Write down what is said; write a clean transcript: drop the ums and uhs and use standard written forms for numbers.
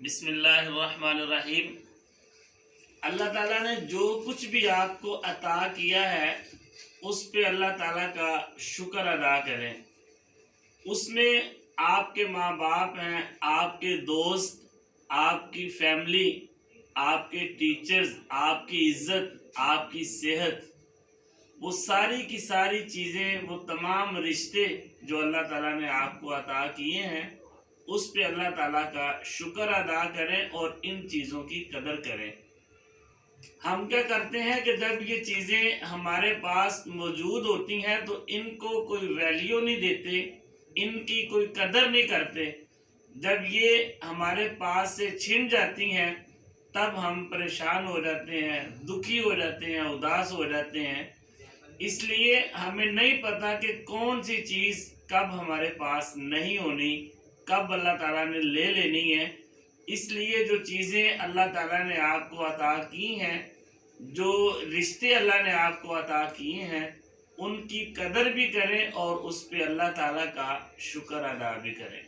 बिस्मिल्लाहिर्रहमानिर्रहीम। अल्लाह ताला ने जो कुछ भी आपको अता किया है उस पे अल्लाह ताला का शुक्र अदा करें। उसमें आपके माँ बाप हैं, आपके दोस्त, आपकी फैमिली, आपके टीचर्स, आपकी इज्जत, आपकी सेहत, वो सारी की सारी चीज़ें, वो तमाम रिश्ते जो अल्लाह ताला ने आपको अता किए हैं उस पे अल्लाह ताला का शुक्र अदा करें और इन चीज़ों की कदर करें। हम क्या करते हैं कि जब ये चीज़ें हमारे पास मौजूद होती हैं तो इनको कोई वैल्यू नहीं देते, इनकी कोई कदर नहीं करते। जब ये हमारे पास से छिन जाती हैं तब हम परेशान हो जाते हैं, दुखी हो जाते हैं, उदास हो जाते हैं। इसलिए हमें नहीं पता कि कौन सी चीज़ कब हमारे पास नहीं होनी, कब अल्लाह ताला ने ले लेनी है। इसलिए जो चीज़ें अल्लाह ताला ने आपको अता की हैं, जो रिश्ते अल्लाह ने आपको अता किए हैं, उनकी कदर भी करें और उस पे अल्लाह ताला का शुक्र अदा भी करें।